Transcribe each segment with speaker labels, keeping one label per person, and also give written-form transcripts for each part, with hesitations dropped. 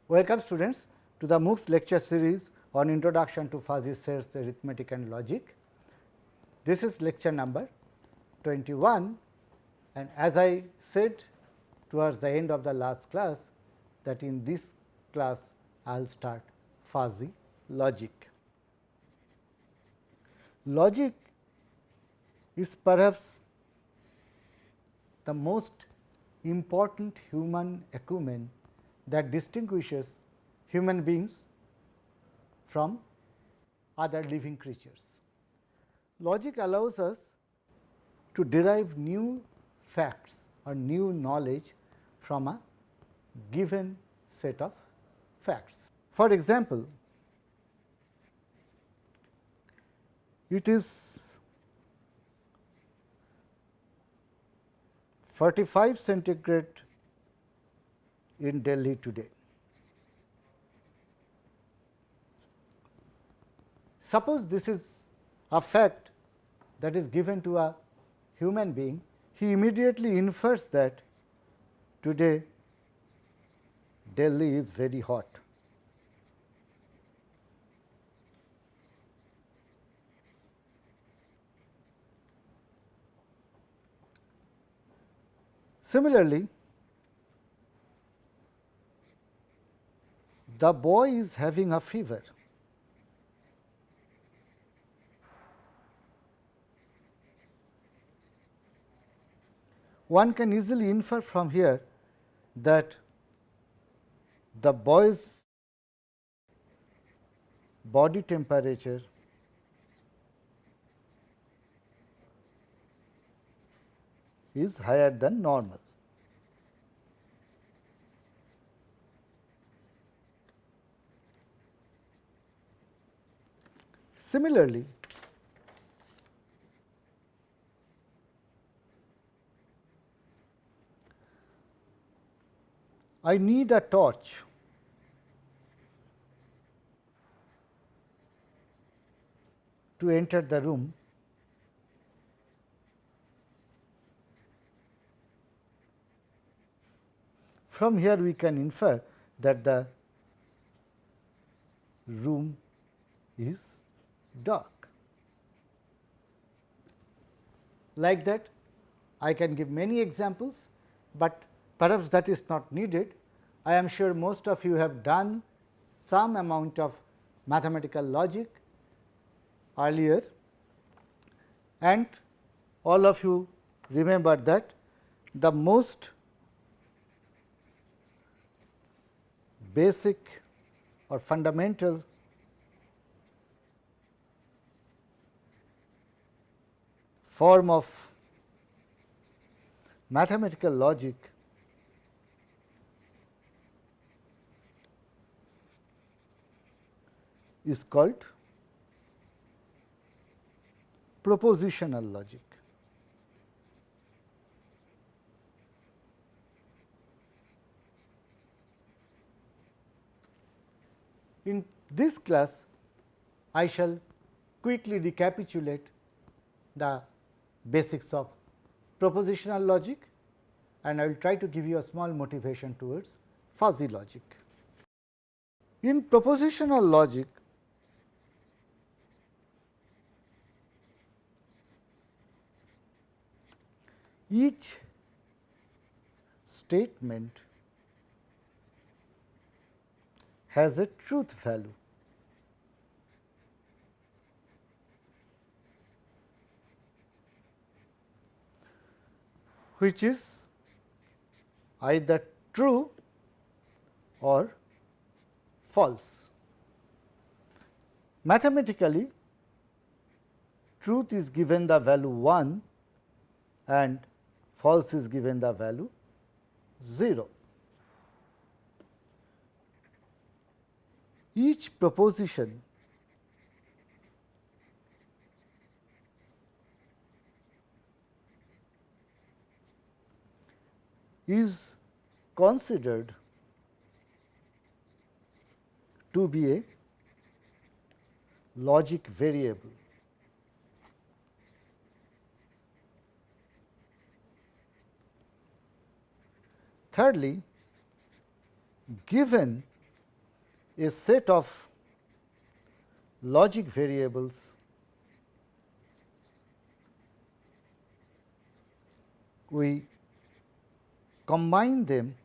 Speaker 1: Welcome students to the MOOCs lecture series on Introduction to Fuzzy Sets, Arithmetic and Logic. This is lecture number 21, and as I said towards the end of the last class that in this class I will start fuzzy logic. Logic is perhaps the most important human acumen that distinguishes human beings from other living creatures. Logic allows us to derive new facts or new knowledge from a given set of facts. For example, it is 45 centigrade in Delhi today. Suppose this is a fact that is given to a human being, he immediately infers that today Delhi is very hot. Similarly, the boy is having a fever. One can easily infer from here that the boy's body temperature is higher than normal. Similarly, I need a torch to enter the room. From here we can infer that the room is dark. Like that, I can give many examples, but perhaps that is not needed. I am sure most of you have done some amount of mathematical logic earlier, and all of you remember that the most basic or fundamental form of mathematical logic is called propositional logic. In this class, I shall quickly recapitulate the basics of propositional logic, and I will try to give you a small motivation towards fuzzy logic. In propositional logic, each statement has a truth value. Which is either true or false. Mathematically, truth is given the value 1 and false is given the value 0. Each proposition is considered to be a logic variable. Thirdly, given a set of logic variables we combine them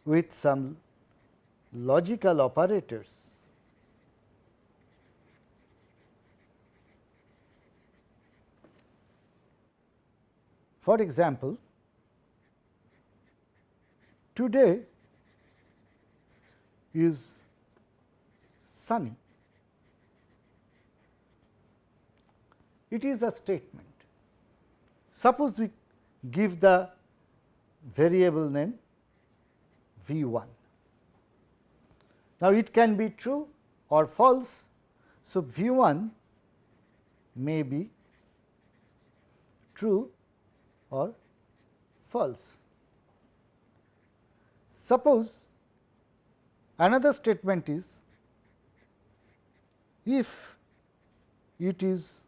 Speaker 1: with some logical operators for example, today is sunny. It is a statement. Suppose we give the variable name V1. Now, it can be true or false. So, V1 may be true or false. Suppose another statement is if it is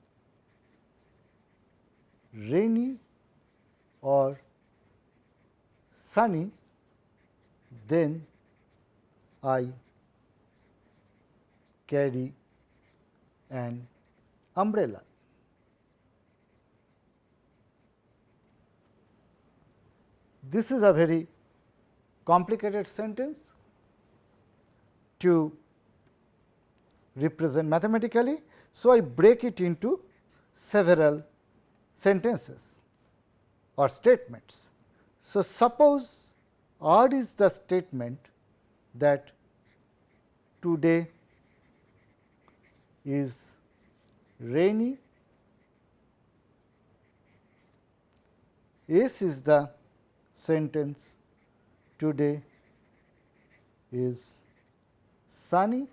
Speaker 1: rainy or sunny, then I carry an umbrella. This is a very complicated sentence to represent mathematically. So, I break it into several sentences or statements. So, suppose R is the statement that today is rainy, S is the sentence today is sunny,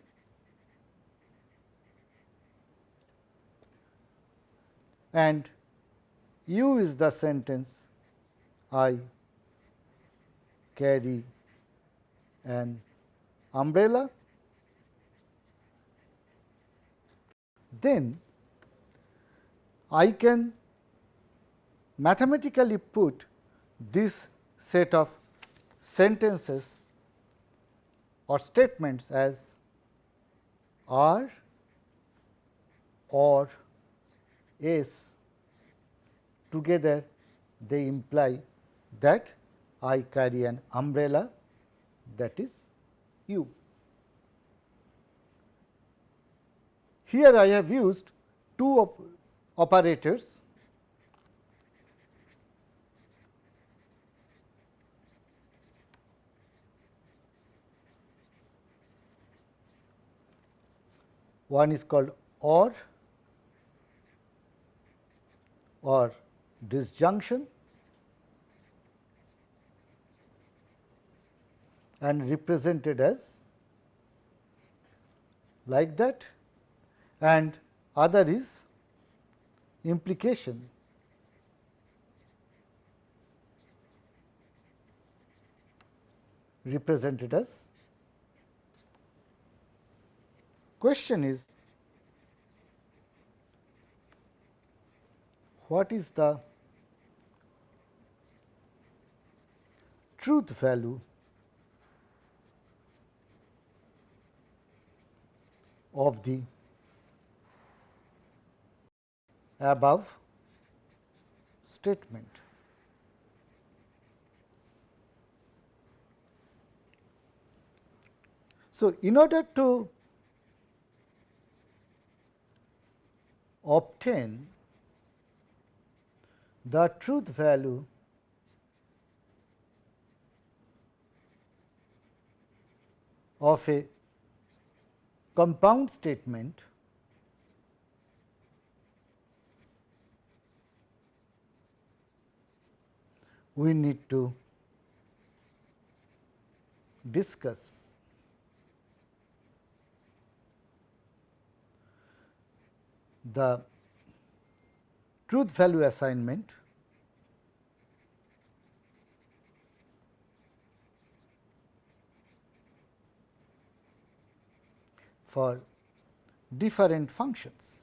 Speaker 1: and U is the sentence I carry an umbrella. Then I can mathematically put this set of sentences or statements as R or S. Together they imply that I carry an umbrella, that is U. Here I have used two operators. One is called or disjunction, and represented as like that, and other is implication. Represented as. Question is, what is the truth value of the above statement? So, in order to obtain the truth value of a compound statement, we need to discuss the truth value assignment for different functions.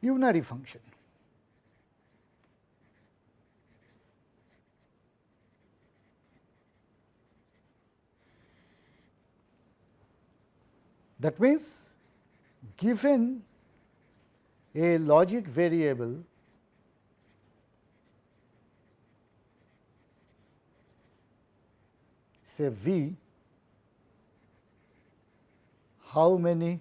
Speaker 1: unary function. That means, given a logic variable say V, how many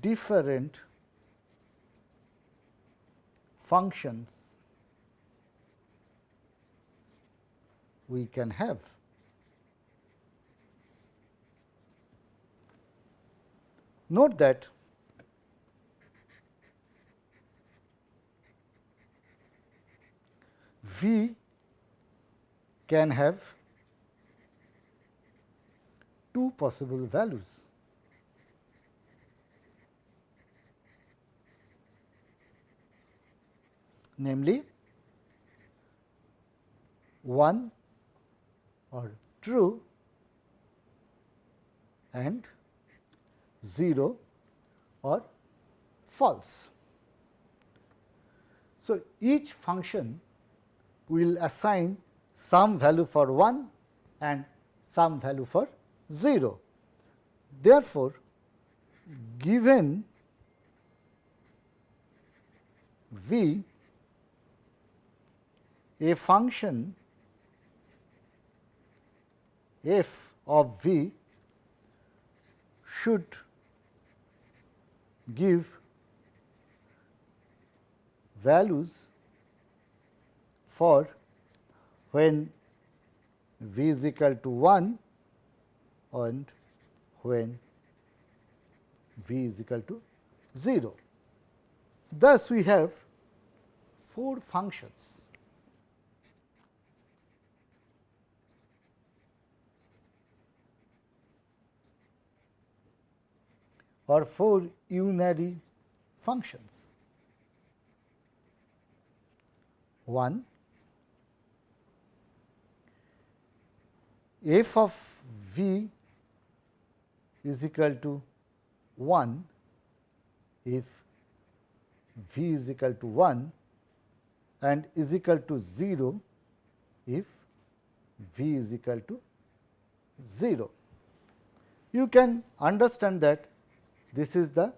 Speaker 1: different functions we can have. Note that V can have two possible values. Namely, 1 or true and 0 or false. So, each function will assign some value for 1 and some value for 0. Therefore, given V, a function f of V should give values for when V is equal to 1 and when V is equal to 0. Thus, we have 4 functions. Or 4 unary functions. 1, f of V is equal to 1 if V is equal to 1 and is equal to 0 if V is equal to 0. You can understand that this is the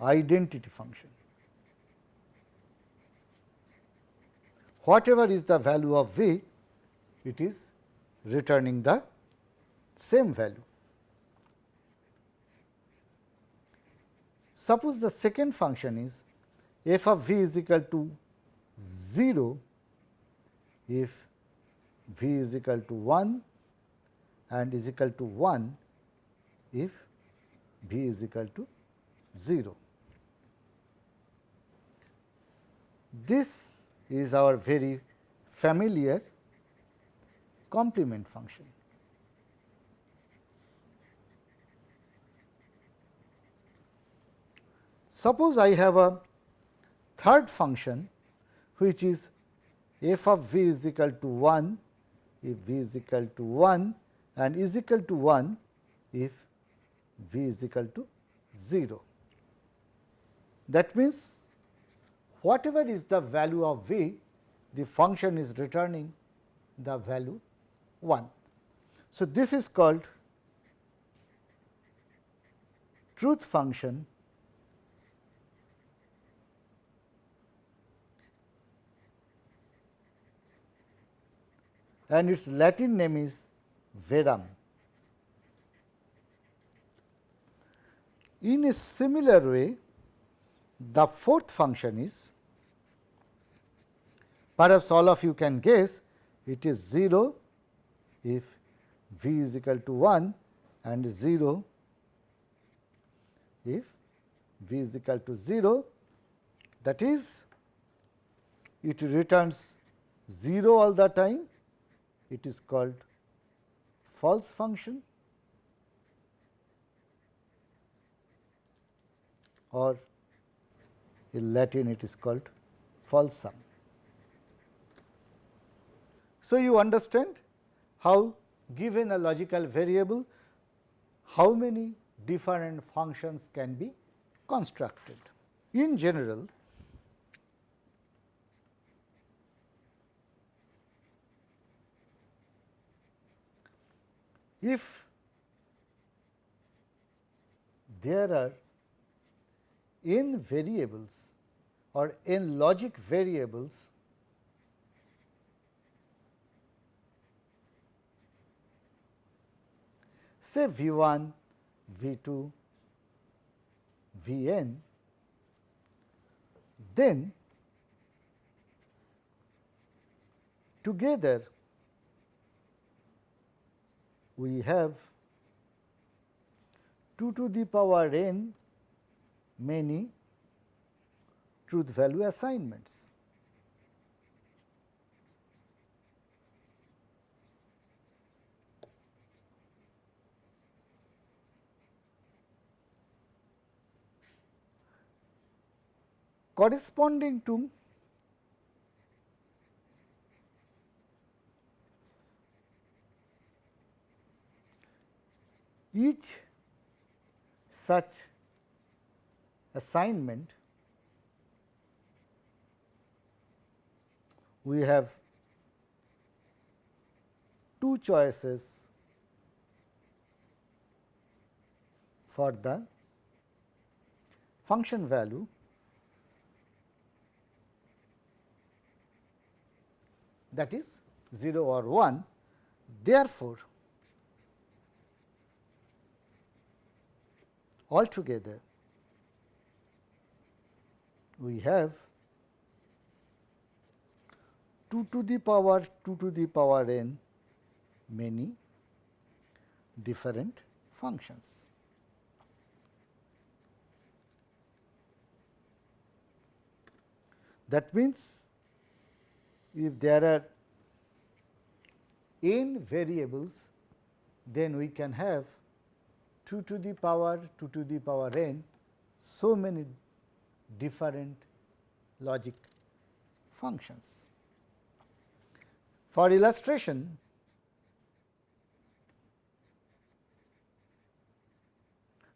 Speaker 1: identity function. Whatever is the value of V, it is returning the same value. Suppose the second function is f of V is equal to 0 if V is equal to 1 and is equal to 1 if V is equal to 0. This is our very familiar complement function. Suppose I have a third function which is f of V is equal to 1 if V is equal to 1 and is equal to 1 if V is equal to 0. That means, whatever is the value of V, the function is returning the value 1. So, this is called truth function and its Latin name is verum. In a similar way, the fourth function is, perhaps all of you can guess, it is 0 if V is equal to 1 and 0 if V is equal to 0. That is, it returns 0 all the time. It is called false function, or in Latin it is called falsum. So, you understand how, given a logical variable, how many different functions can be constructed. In general, if there are n variables or n logic variables, say V 1, V 2, V n, then together we have 2 to the power n many truth value assignments. Corresponding to each such assignment, we have two choices for the function value that is 0 or 1. Therefore, altogether we have 2 to the power n many different functions. That means, if there are n variables, then we can have 2 to the power n so many different logic functions. For illustration,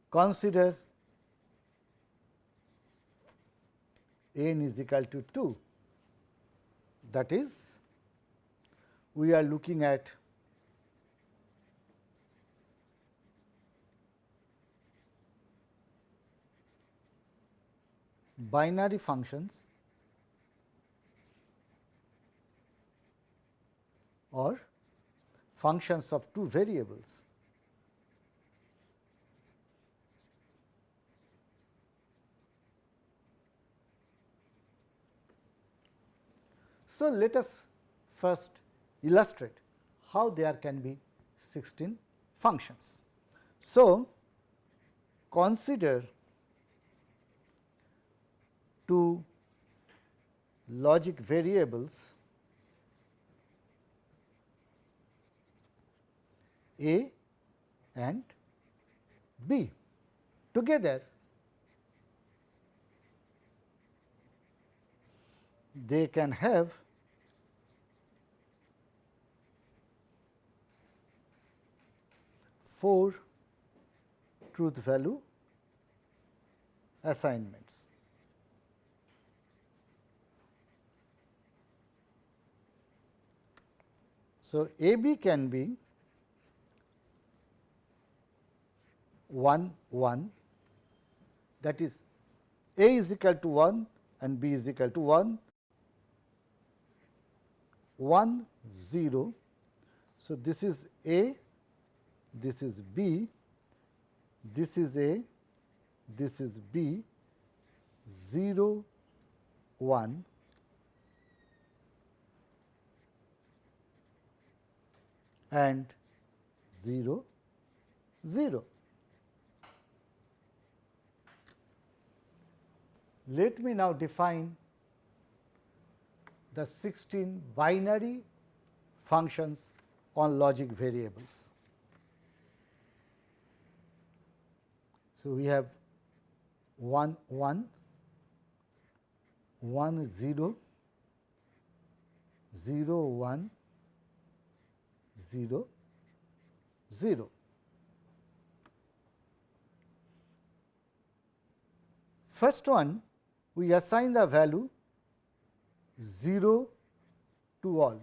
Speaker 1: consider n is equal to 2. That is, we are looking at binary functions or functions of two variables. So, let us first illustrate how there can be 16 functions. So, consider two logic variables A and B. Together they can have four truth value assignments. So, A B can be 1 1, that is A is equal to 1 and B is equal to 1, 1 0. So, this is A, this is B, this is A, this is B, 0 1, and 0 0. Let me now define the 16 binary functions on logic variables. So, we have 1 1, 1 0, 0 1, 0 0. First one, we assign the value 0 to all.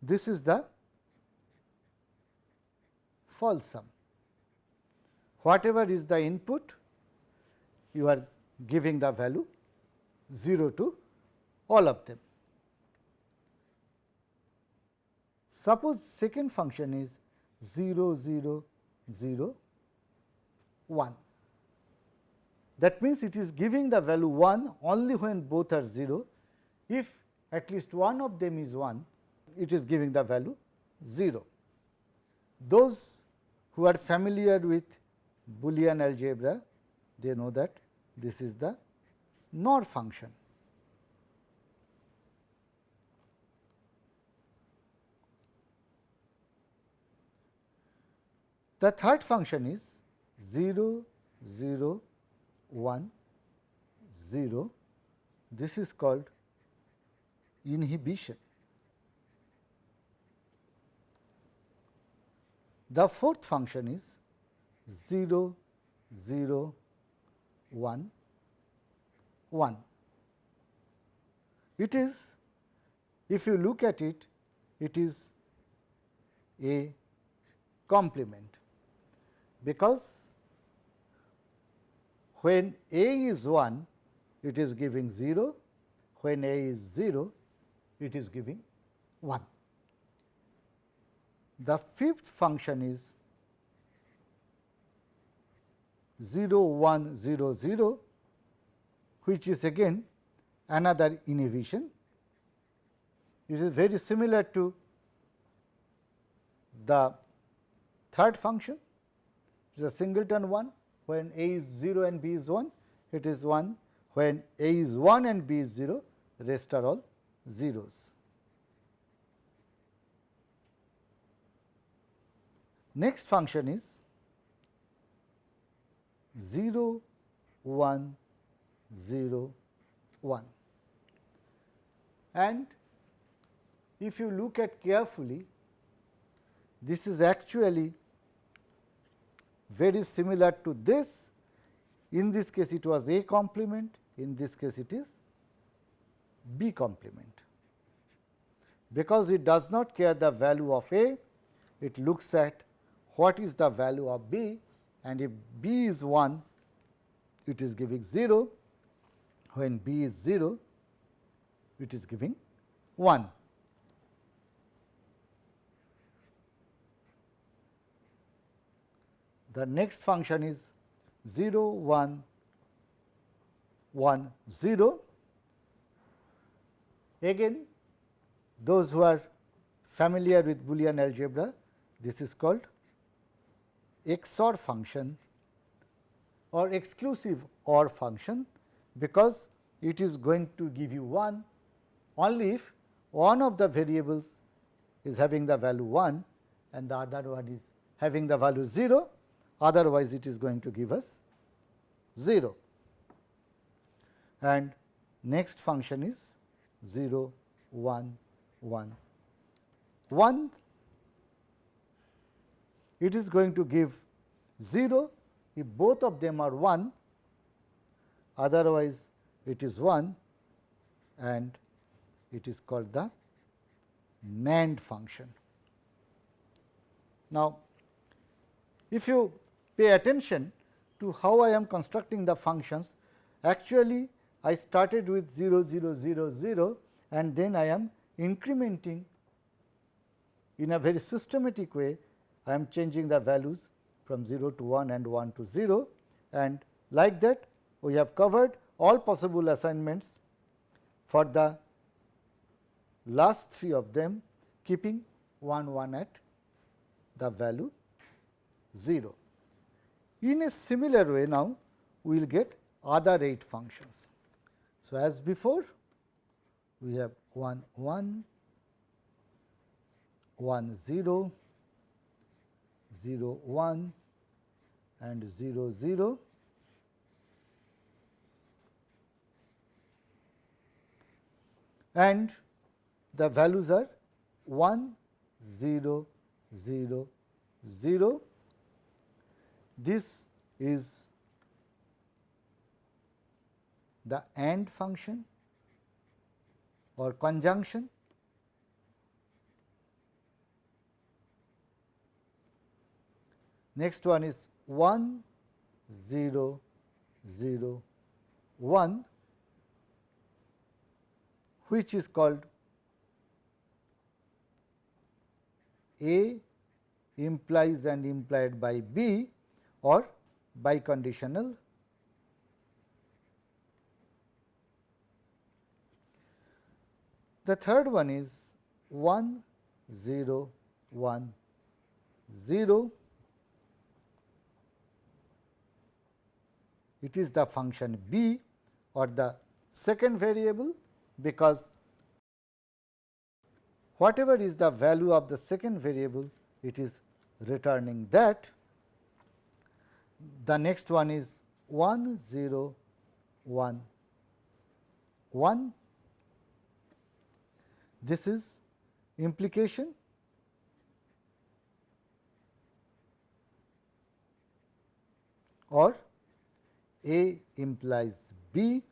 Speaker 1: This is the false sum. Whatever is the input, you are giving the value 0 to all of them. Suppose second function is 0, 0, 0, 1. That means, it is giving the value 1 only when both are 0. If at least one of them is 1, it is giving the value 0. Those who are familiar with Boolean algebra, they know that this is the NOR function. The third function is 0, 0, 1, 0. This is called inhibition. The fourth function is 0, 0, 1, 1. It is, if you look at it, it is a complement, because when A is 1, it is giving 0, when A is 0, it is giving 1. The fifth function is 0, 1, 0, 0, which is again another inhibition. It is very similar to the third function, it is a singleton one. When A is 0 and B is 1, it is 1. When A is 1 and B is 0, rest are all zeros. Next function is 0, 1, 0, 1. And if you look at carefully, this is actually very similar to this. In this case, it was A complement, in this case, it is B complement. Because it does not care the value of A, it looks at what is the value of B, and if B is 1, it is giving 0. When B is 0, it is giving 1. The next function is 0, 1, 1, 0. Again, those who are familiar with Boolean algebra, this is called XOR function or exclusive OR function, because it is going to give you 1 only if one of the variables is having the value 1 and the other one is having the value 0, otherwise it is going to give us 0. And next function is 0, 1, 1, 1. It is going to give 0 if both of them are 1, otherwise it is 1, and it is called the NAND function. Now, if you pay attention to how I am constructing the functions, actually I started with 0, 0, 0, 0, and then I am incrementing in a very systematic way. I am changing the values from 0 to 1 and 1 to 0, and like that we have covered all possible assignments for the last 3 of them, keeping 1, 1 at the value 0. In a similar way, now we will get other 8 functions. So, as before, we have 1, 1, 1, 0, 0, 1 and 0, 0. And the values are 1, 0, 0, 0. this is the AND function or conjunction. Next one is 1 0 0 1, which is called A implies and implied by B or biconditional. The third one is 1 0 1 0. It is the function b or the second variable, because whatever is the value of the second variable, it is returning that. The next one is 1 0 1 1. This is implication. Or A implies B.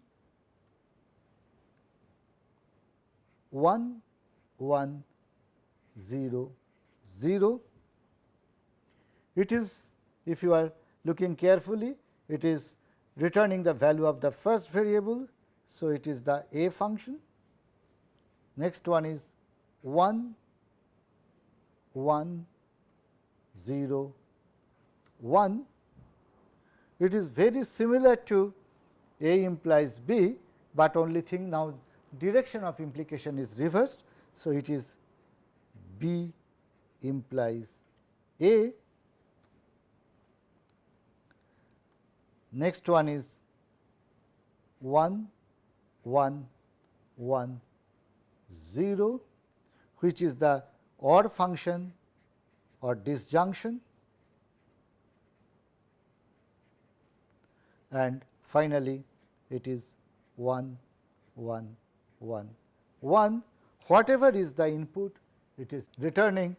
Speaker 1: 1 1 0 0. It is, if you are looking carefully, it is returning the value of the first variable. So, it is the A function. Next one is 1 1 0 1. It is very similar to A implies B, but only thing now direction of implication is reversed. So, it is B implies A. Next one is 1 1 1 0, which is the odd function or disjunction. And finally, it is 1 1 1 1. Whatever is the input, it is returning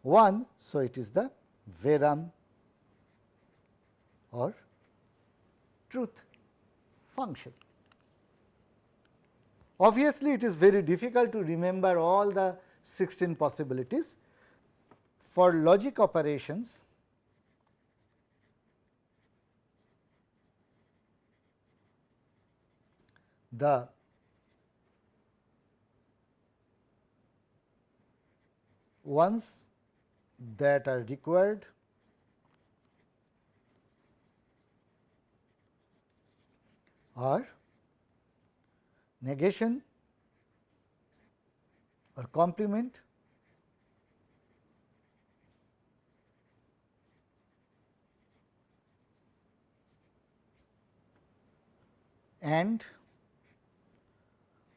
Speaker 1: 1. So, it is the verum or truth function. Obviously, it is very difficult to remember all the 16 possibilities. For logic operations, the ones that are required are negation or complement, and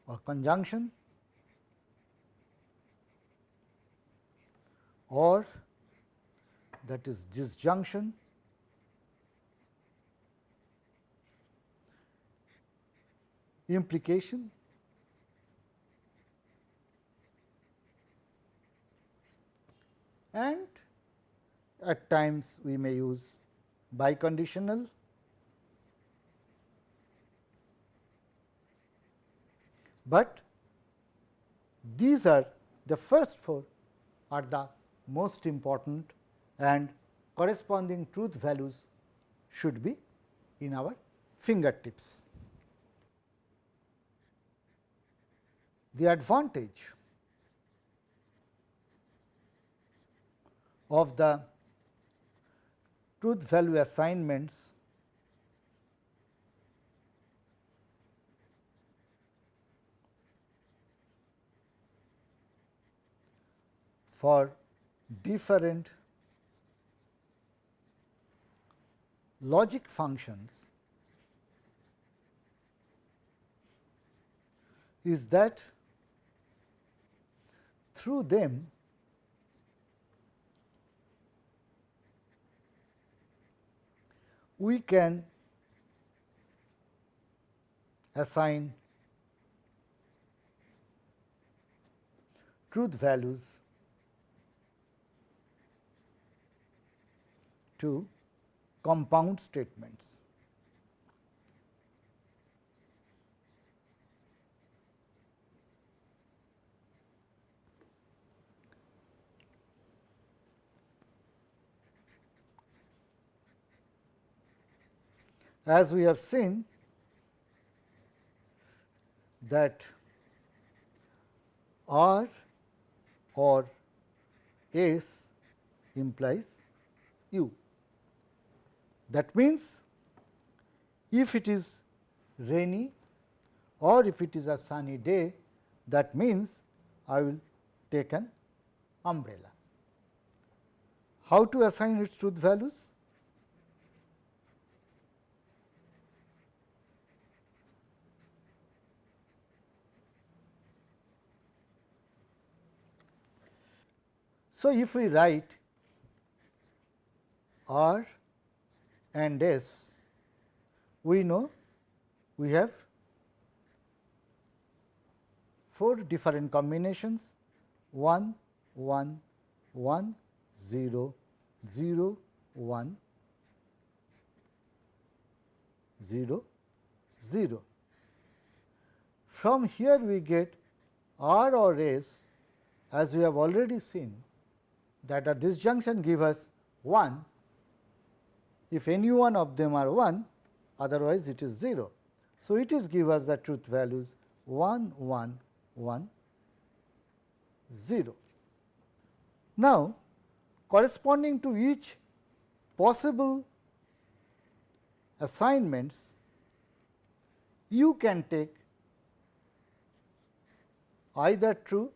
Speaker 1: or conjunction, or that is disjunction, implication, and at times we may use biconditional. But these are the first four are the most important, and corresponding truth values should be in our fingertips. The advantage of the truth value assignments for different logic functions is that through them we can assign truth values to compound statements. As we have seen that R or S implies U. That means, if it is rainy or if it is a sunny day, that means I will take an umbrella. How to assign its truth values? So, if we write R and S, we know we have 4 different combinations 1, 1, 1, 0, 0, 1, 0, 0. From here we get R or S, as we have already seen that at this junction give us 1, if any one of them are 1, otherwise it is 0. So, it is give us the truth values 1, 1, 1, 0. Now, corresponding to each possible assignments, you can take either true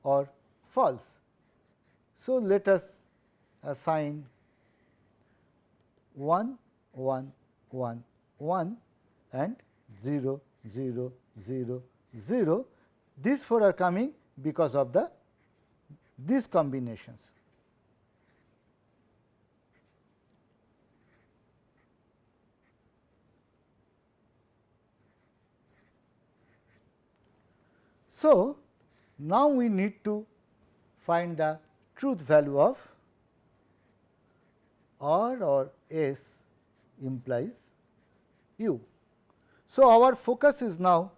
Speaker 1: or false. So, let us assign 1, 1, 1, 1 and 0, 0, 0, 0. These 4 are coming because of these combinations. So, now we need to find the truth value of R or S implies U. So, our focus is now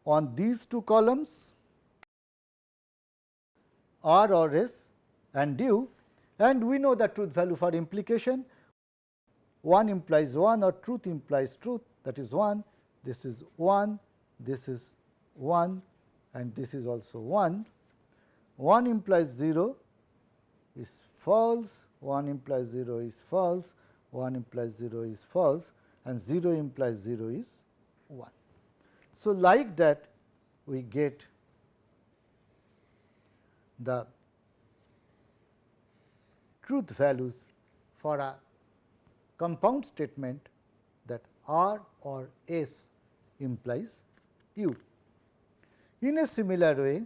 Speaker 1: on these 2 columns R or S and U, and we know the truth value for implication. 1 implies 1 or truth implies truth, that is 1, this is 1, this is 1 and this is also 1. 1 implies 0 is false, 1 implies 0 is false, 1 implies 0 is false and 0 implies 0 is 1. So, like that we get the truth values for a compound statement that R or S implies U. In a similar way,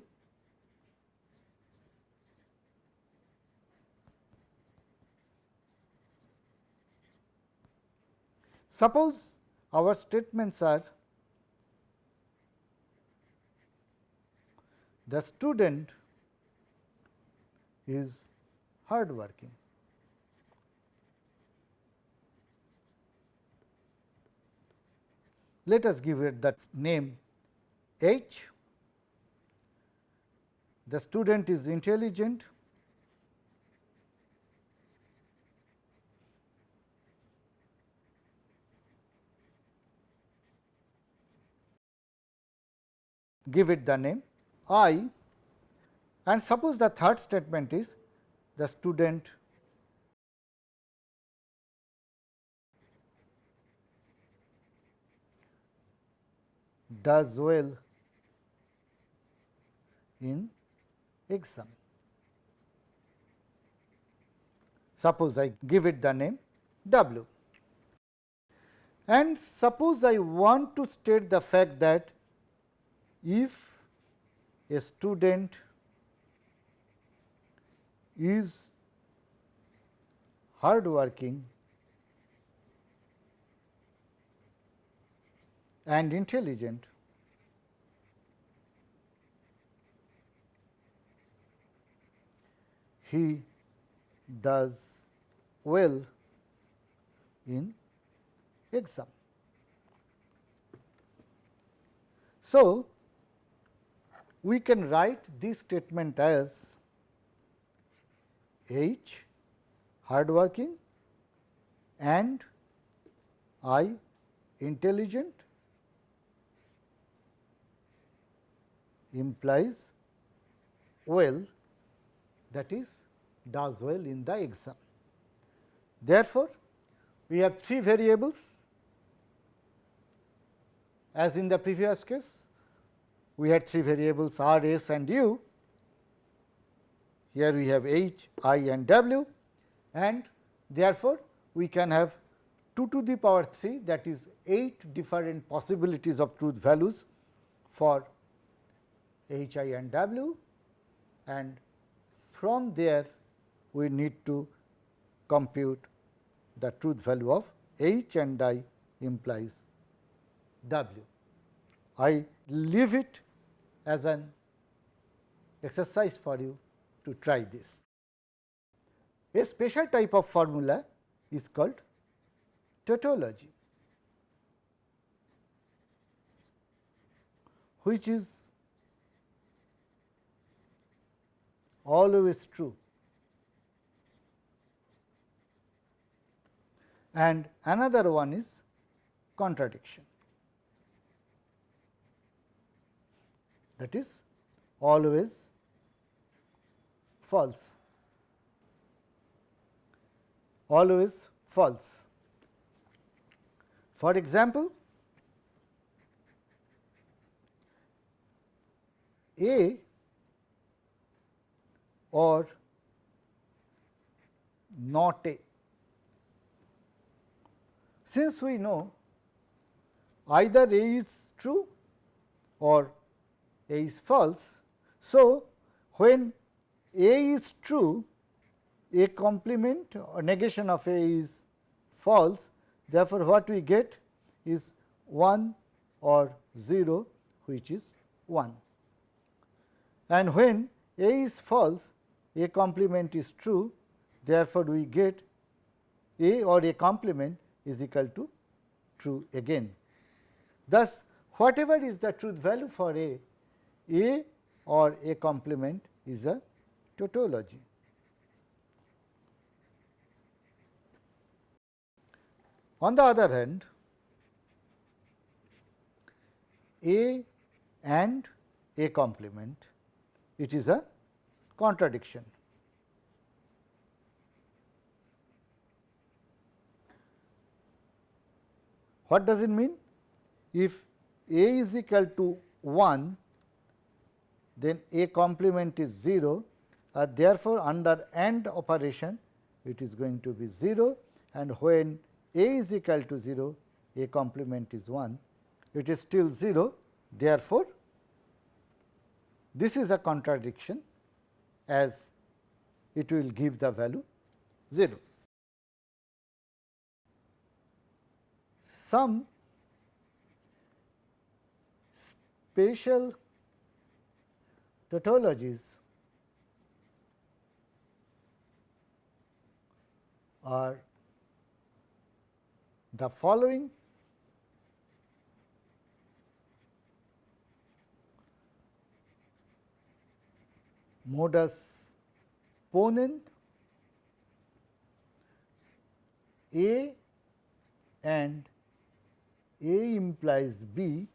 Speaker 1: suppose our statements are the student is hardworking. Let us give it that name H. The student is intelligent. Give it the name I, and suppose the third statement is the student does well in exam. Suppose I give it the name W, and suppose I want to state the fact that if a student is hardworking and intelligent, he does well in exam. So, we can write this statement as H hardworking and I intelligent implies well, that is does well in the exam. Therefore, we have three variables as in the previous case. We had three variables R, S and U. Here we have H, I and W, and therefore, we can have 2 to the power 3, that is 8 different possibilities of truth values for H, I and W, and from there we need to compute the truth value of H and I implies W. I leave it as an exercise for you to try this. A special type of formula is called tautology, which is always true, and another one is contradiction, that is always false, always false. For example, A or not A. Since we know either A is true or A is false, so when A is true, A complement or negation of A is false. Therefore, what we get is 1 or 0, which is 1. And when A is false, A complement is true. Therefore, we get A or A complement is equal to true again. Thus, whatever is the truth value for A or A complement is a tautology. On the other hand, A and A complement, it is a contradiction. What does it mean? If A is equal to 1, then A complement is 0, therefore, under AND operation it is going to be 0, and when A is equal to 0, A complement is 1, it is still 0. Therefore, this is a contradiction, as it will give the value 0. Some special tautologies are the following: modus ponens, A and A implies B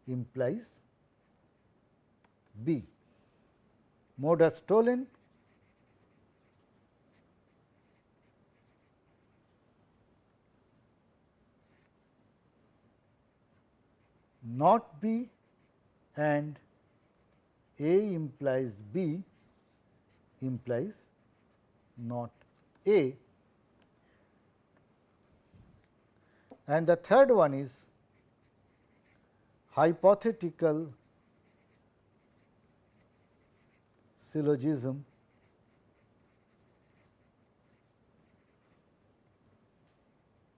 Speaker 1: implies B. Modus tollens, not B and A implies B implies not A. And the third one is hypothetical syllogism,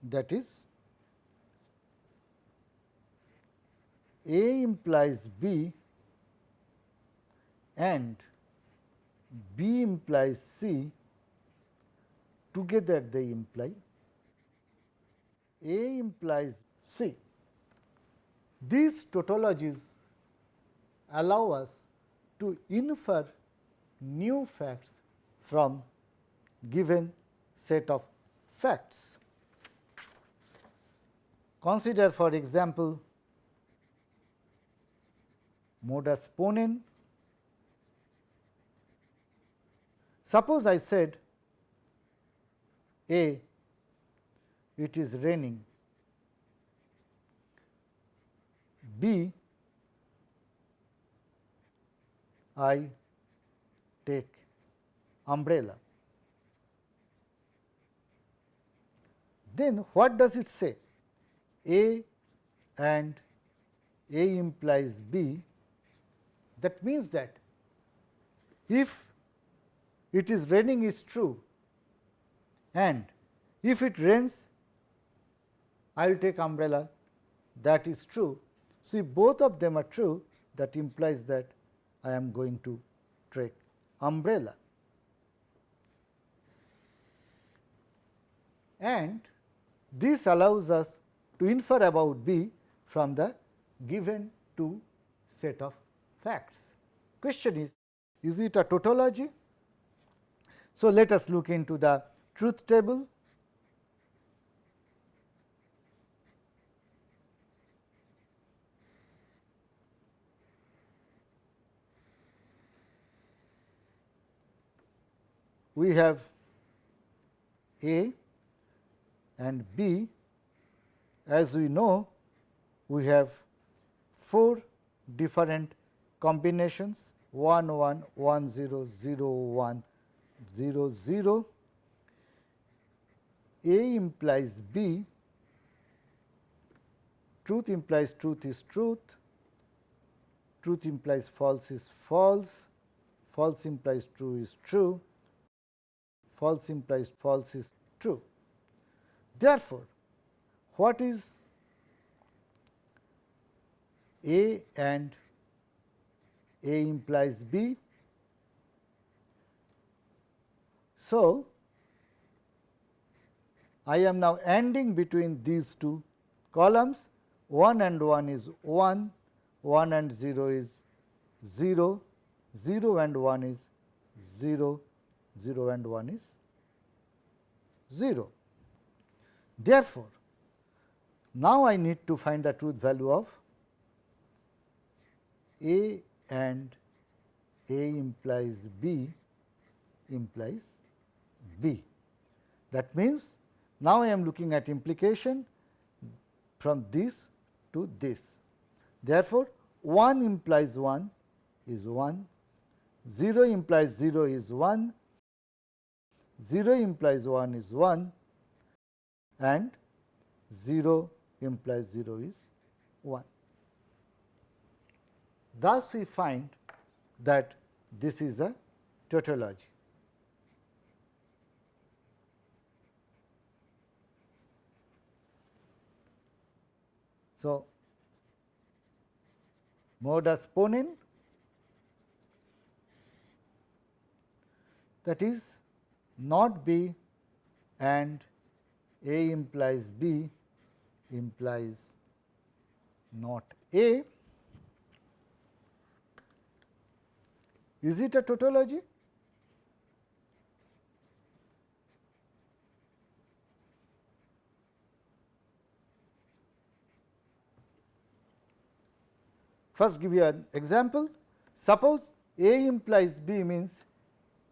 Speaker 1: that is A implies B and B implies C, together they imply A implies C. These tautologies allow us to infer new facts from given set of facts. Consider for example, modus ponens. Suppose I said A, it is raining, B, I take umbrella. Then what does it say? A and A implies B. That means that if it is raining is true and if it rains I will take umbrella, that is true. See, both of them are true, that implies that I am going to take umbrella. And this allows us to infer about B from the given two set of facts. Question is it a tautology? So, let us look into the truth table. We have A and B. As we know, we have 4 different combinations 1 1 1 0 0 1 0 0. A implies B, truth implies truth is truth, truth implies false is false, false implies true is true, false implies false is true. Therefore, what is A and A implies B? So, I am now ANDing between these two columns. 1 and 1 is 1, 1 and 0 is 0, 0 and 1 is 0, 0 and 1 is 0. Therefore, now I need to find the truth value of A and A implies B implies B. That means, now I am looking at implication from this to this. Therefore, 1 implies 1 is 1, 0 implies 0 is 1, 0 implies 1 is 1 and 0 implies 0 is 1. Thus, we find that this is a tautology. So, modus ponens, that is not B and A implies B implies not A. Is it a tautology? First, give you an example. Suppose A implies B means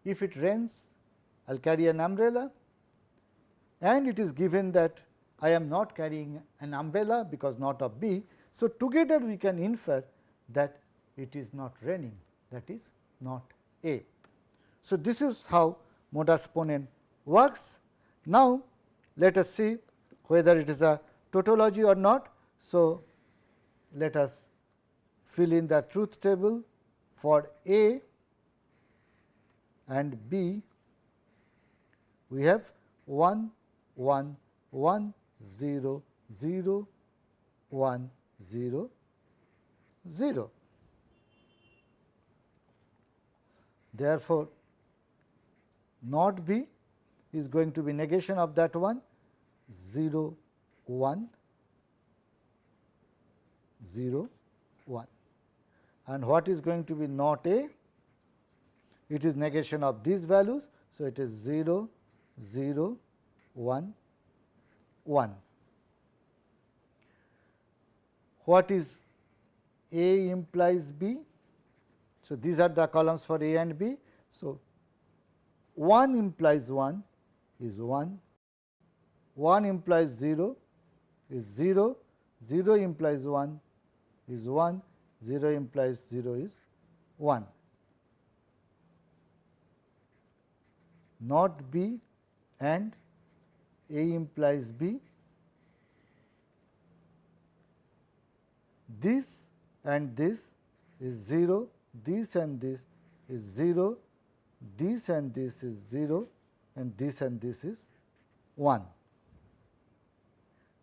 Speaker 1: if it rains, I will carry an umbrella, and it is given that I am not carrying an umbrella because not of B. So, together we can infer that it is not raining, that is not A. So, this is how modus ponens works. Now, let us see whether it is a tautology or not. So, let us fill in the truth table for A and B. We have 1 1 1 0 0 1 0 0. Therefore, not B is going to be negation of that one, 0 1, 0, 1. And what is going to be not A? It is negation of these values. So, it is 0, 0, 1, 1. What is A implies B? So, these are the columns for A and B. So, 1 implies 1 is 1, 1 implies 0 is 0, 0 implies 1 is 1, 0 implies 0 is 1. Not B and A implies B. This and this is 0, this and this is 0, this and this is 0, and this is 1.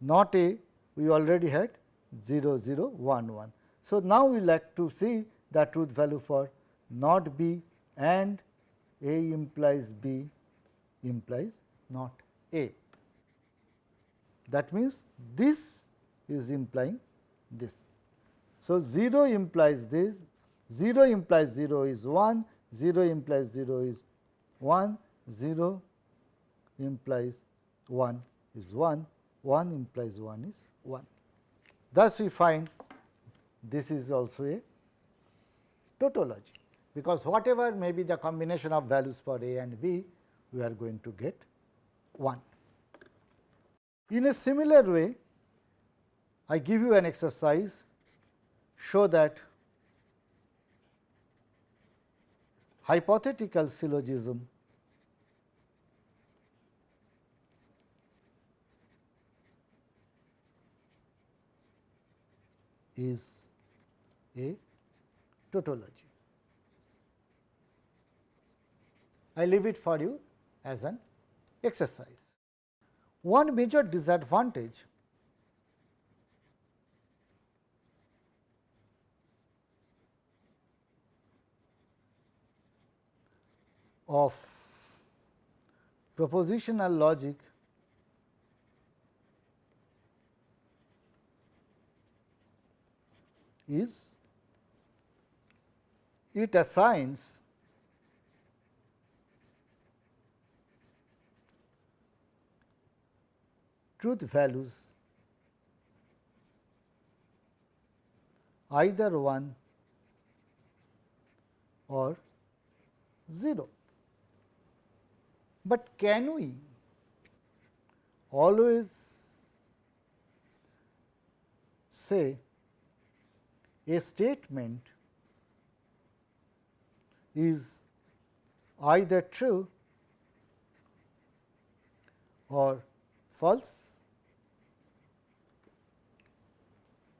Speaker 1: Not A, we already had 0, 0, 1, 1. So, now we like to see the truth value for not B and A implies B implies not A. That means, this is implying this. So, 0 implies this, 0 implies 0 is 1, 0 implies 0 is 1, 0 implies 1 is 1, 1 implies 1 is 1. Thus, we find this is also a tautology, because whatever may be the combination of values for A and B, we are going to get 1. In a similar way, I give you an exercise, show that hypothetical syllogism is a tautology. I leave it for you as an exercise. One major disadvantage of propositional logic is it assigns truth values either 1 or 0. But can we always say a statement is either true or false?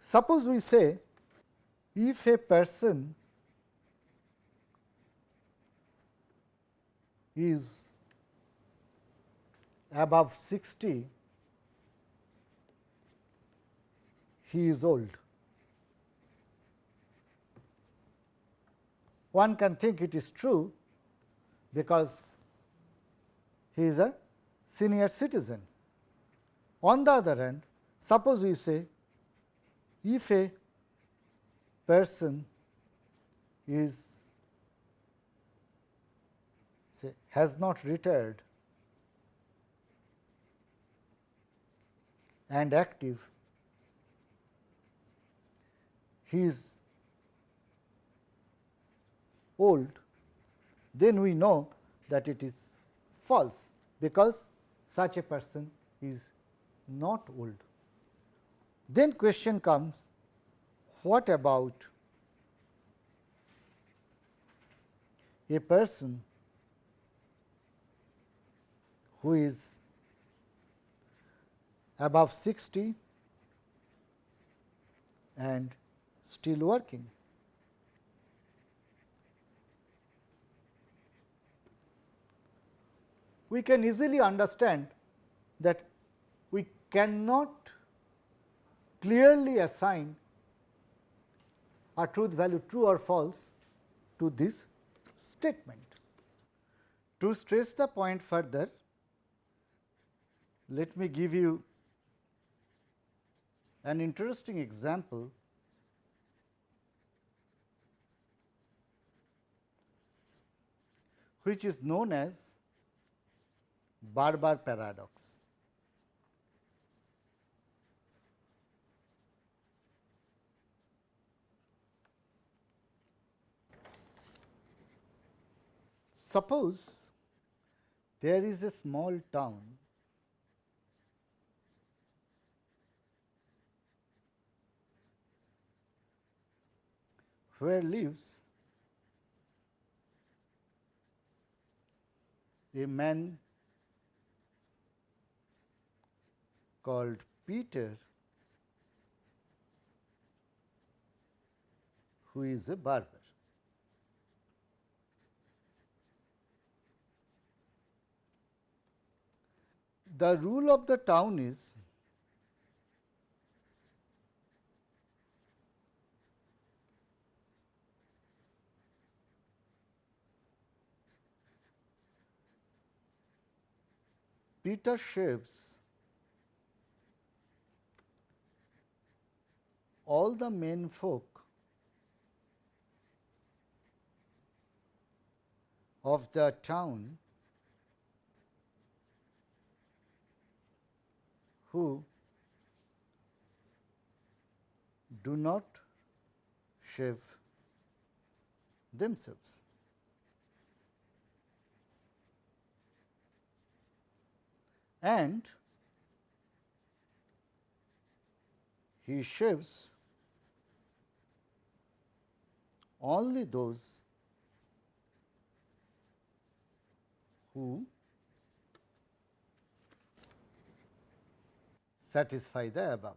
Speaker 1: Suppose we say, if a person is above 60, he is old. One can think it is true because he is a senior citizen. On the other hand, suppose we say, if a person is say has not retired and active, he is old, then we know that it is false, because such a person is not old. Then question comes, what about a person who is above 60 and still working? We can easily understand that we cannot clearly assign a truth value true or false to this statement. To stress the point further, let me give you an interesting example which is known as Barbar Paradox. Suppose there is a small town where lives a man called Peter, who is a barber. The rule of the town is Peter shaves all the men folk of the town who do not shave themselves. And he shaves only those who satisfy the above.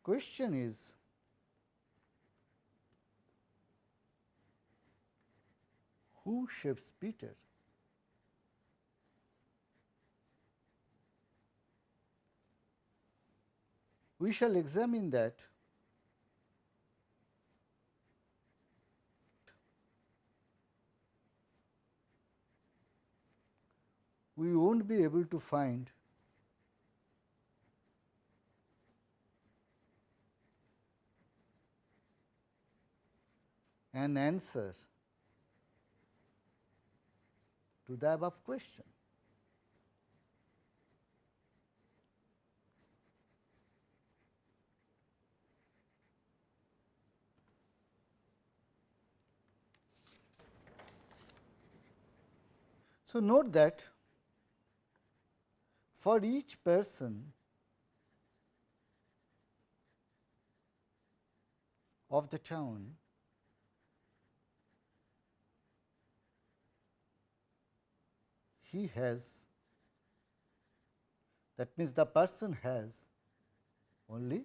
Speaker 1: Question is, who shaves Peter? We shall examine that we won't be able to find an answer to the above question. So, note that for each person of the town, he has, that means the person has only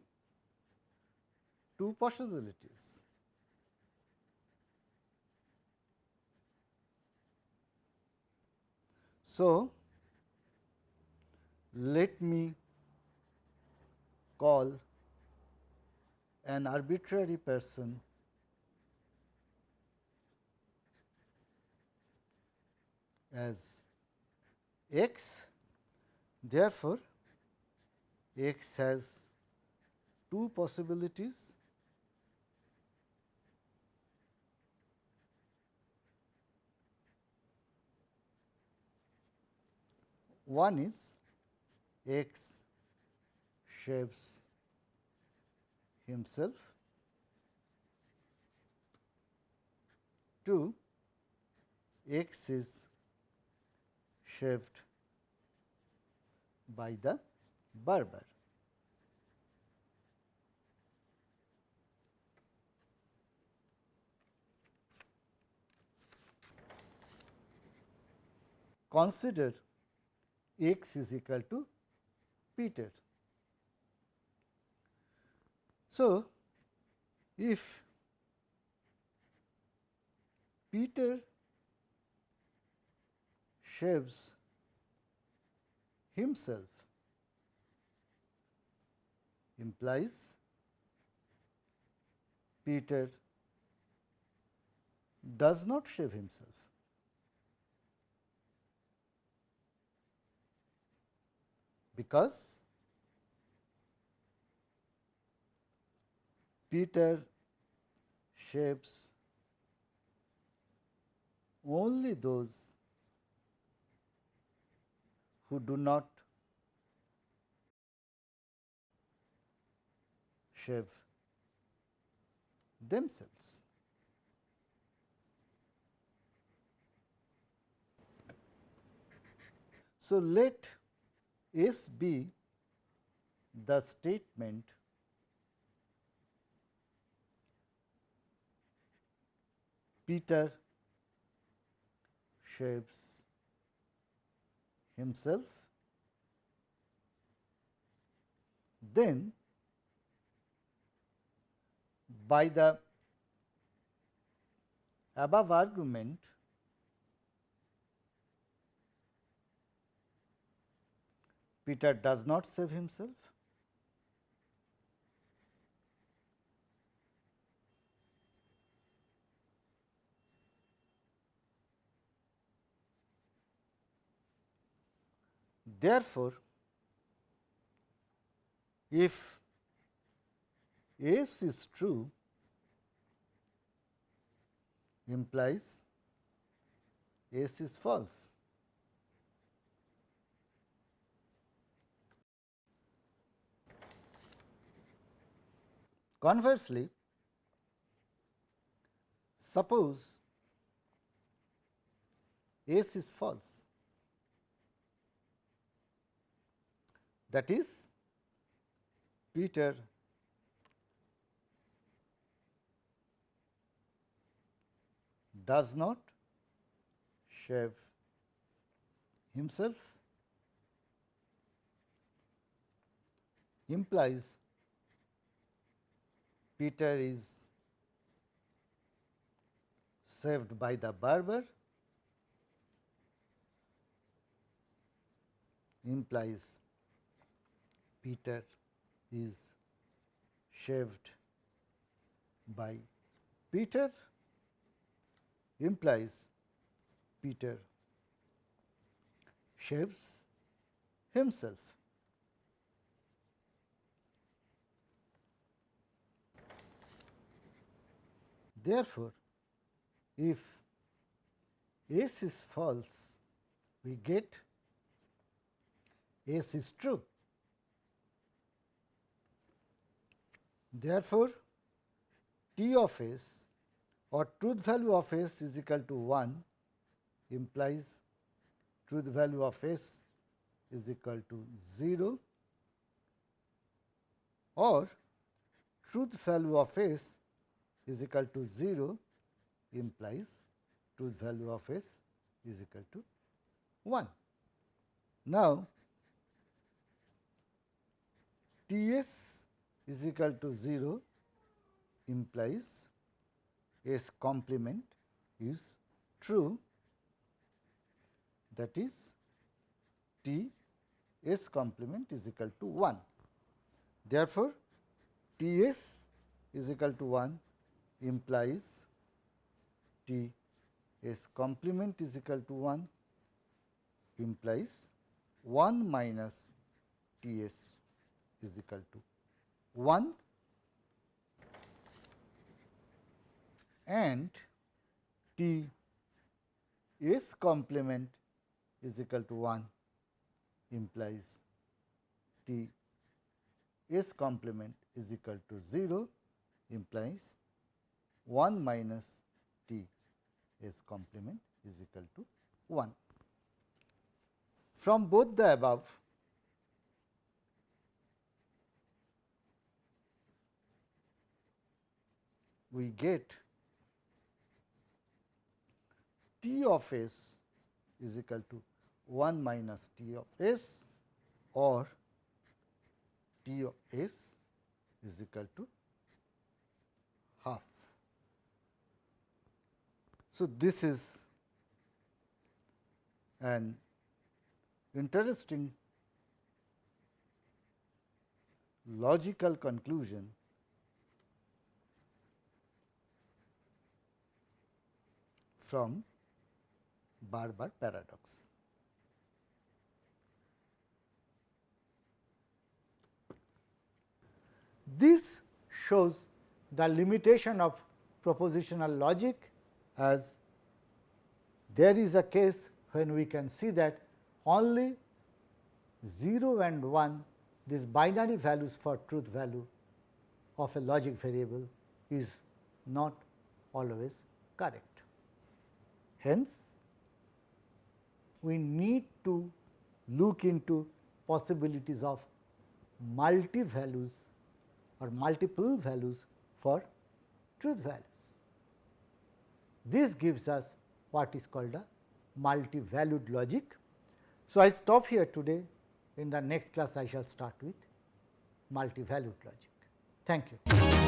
Speaker 1: two possibilities. So, let me call an arbitrary person as x. Therefore, x has two possibilities. One is x shaves himself. 2, x is shaved by the barber. Consider x is equal to Peter. So, if Peter shaves himself, implies Peter does not shave himself. because Peter shapes only those who do not shape themselves. So, let S be the statement Peter shapes himself, then by the above argument Peter does not save himself. Therefore, if S is true, implies S is false. Conversely, suppose S is false, that is, Peter does not shave himself, implies Peter is saved by the barber, implies Peter is shaved by Peter, implies Peter shaves himself. Therefore, if S is false, we get S is true. Therefore, T of S or truth value of S is equal to 1 implies truth value of S is equal to 0, or truth value of S is equal to 0 implies truth value of S is equal to 1. Now, T s is equal to 0 implies S complement is true, that is T S complement is equal to 1. Therefore, T s is equal to 1 implies T S complement is equal to 1 implies 1 minus T s is equal to 1, and T S complement is equal to 1 implies T S complement is equal to 0 implies 1 minus T S complement is equal to 1. From both the above, we get T of S is equal to 1 minus T of S, or T of S is equal to half. So, this is an interesting logical conclusion from Barbar paradox. This shows the limitation of propositional logic, as there is a case when we can see that only 0 and 1, these binary values for truth value of a logic variable is not always correct. Hence, we need to look into possibilities of multi values or multiple values for truth values. This gives us what is called a multi-valued logic. So, I stop here today. In the next class, I shall start with multi-valued logic. Thank you.